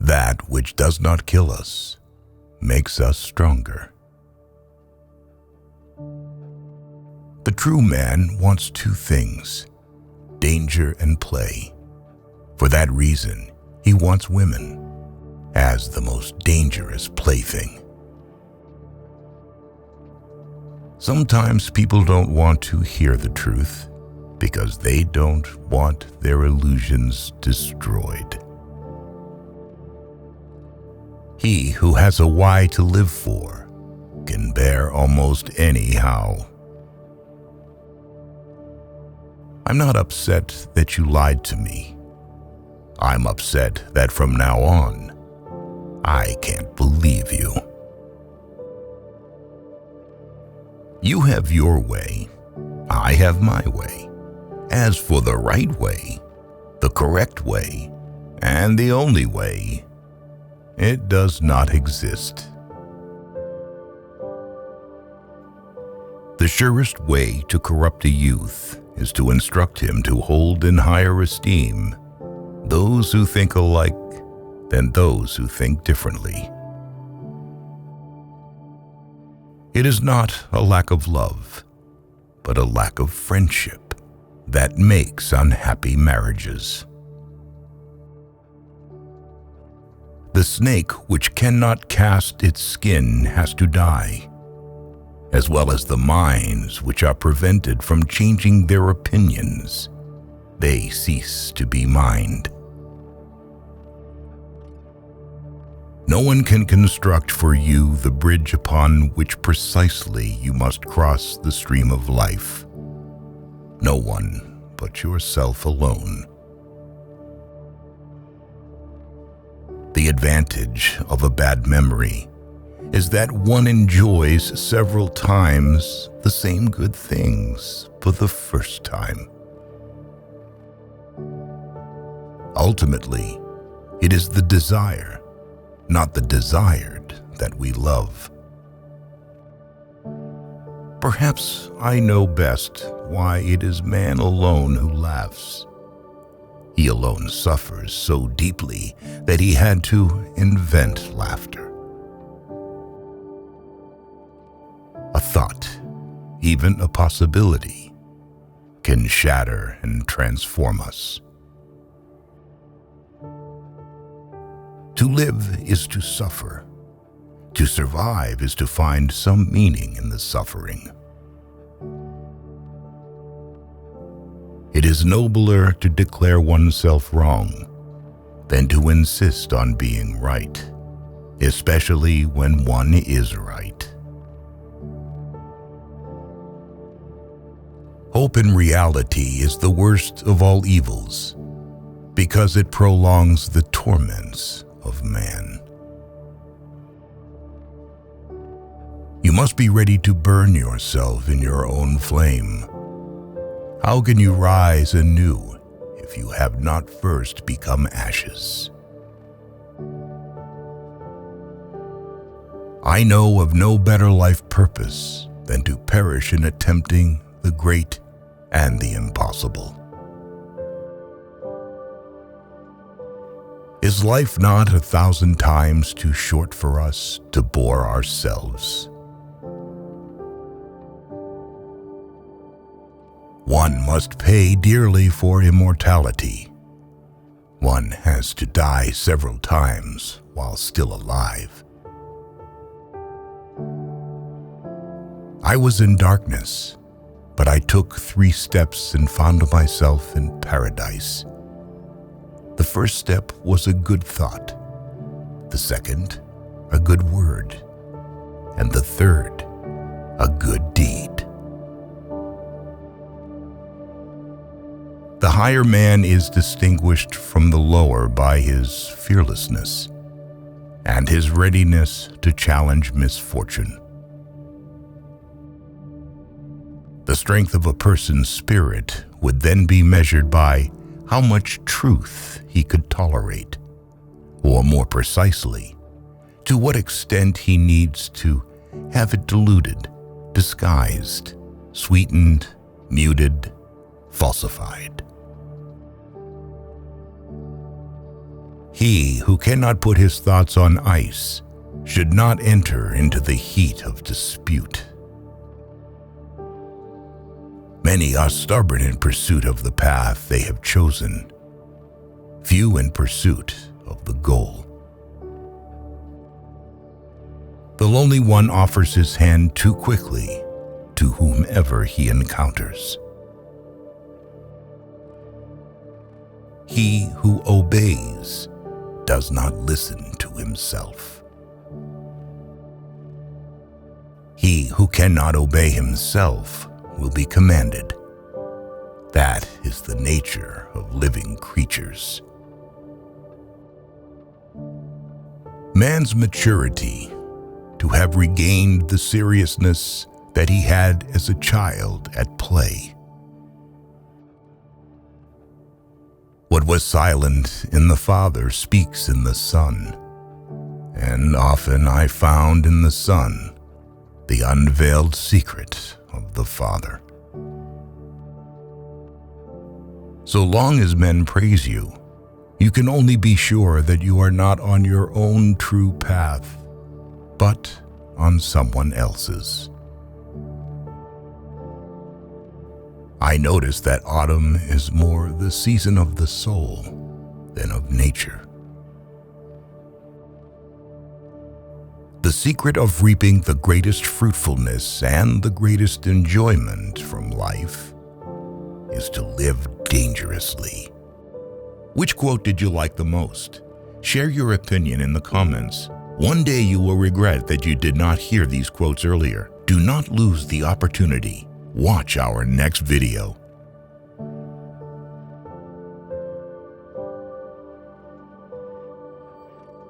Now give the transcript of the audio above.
That which does not kill us makes us stronger. The true man wants two things, danger and play. For that reason, he wants women as the most dangerous plaything. Sometimes people don't want to hear the truth because they don't want their illusions destroyed. He who has a why to live for can bear almost any how. I'm not upset that you lied to me. I'm upset that from now on, I can't believe you. You have your way, I have my way. As for the right way, the correct way, and the only way, it does not exist. The surest way to corrupt a youth is to instruct him to hold in higher esteem those who think alike than those who think differently. It is not a lack of love, but a lack of friendship that makes unhappy marriages. The snake which cannot cast its skin has to die, as well as the minds which are prevented from changing their opinions. They cease to be mind. No one can construct for you the bridge upon which precisely you must cross the stream of life. No one but yourself alone. The advantage of a bad memory is that one enjoys several times the same good things for the first time. Ultimately, it is the desire, not the desired, that we love. Perhaps I know best why it is man alone who laughs. He alone suffers so deeply that he had to invent laughter. A thought, even a possibility, can shatter and transform us. To live is to suffer. To survive is to find some meaning in the suffering. It is nobler to declare oneself wrong than to insist on being right, especially when one is right. Hope in reality is the worst of all evils because it prolongs the torments of man. You must be ready to burn yourself in your own flame. How can you rise anew if you have not first become ashes? I know of no better life purpose than to perish in attempting the great and the impossible. Is life not 1,000 times too short for us to bore ourselves? One must pay dearly for immortality. One has to die several times while still alive. I was in darkness, but I took 3 steps and found myself in paradise. The first step was a good thought, the second, a good word, and the third, a good deed. The higher man is distinguished from the lower by his fearlessness and his readiness to challenge misfortune. The strength of a person's spirit would then be measured by how much truth he could tolerate, or more precisely, to what extent he needs to have it diluted, disguised, sweetened, muted, falsified. He who cannot put his thoughts on ice should not enter into the heat of dispute. Many are stubborn in pursuit of the path they have chosen, few in pursuit of the goal. The lonely one offers his hand too quickly to whomever he encounters. He who obeys does not listen to himself. He who cannot obey himself will be commanded. That is the nature of living creatures. Man's maturity, to have regained the seriousness that he had as a child at play. What was silent in the Father speaks in the Son, and often I found in the Son the unveiled secret of the Father. So long as men praise you, you can only be sure that you are not on your own true path, but on someone else's. I notice that autumn is more the season of the soul than of nature. The secret of reaping the greatest fruitfulness and the greatest enjoyment from life is to live dangerously. Which quote did you like the most? Share your opinion in the comments. One day you will regret that you did not hear these quotes earlier. Do not lose the opportunity. Watch our next video.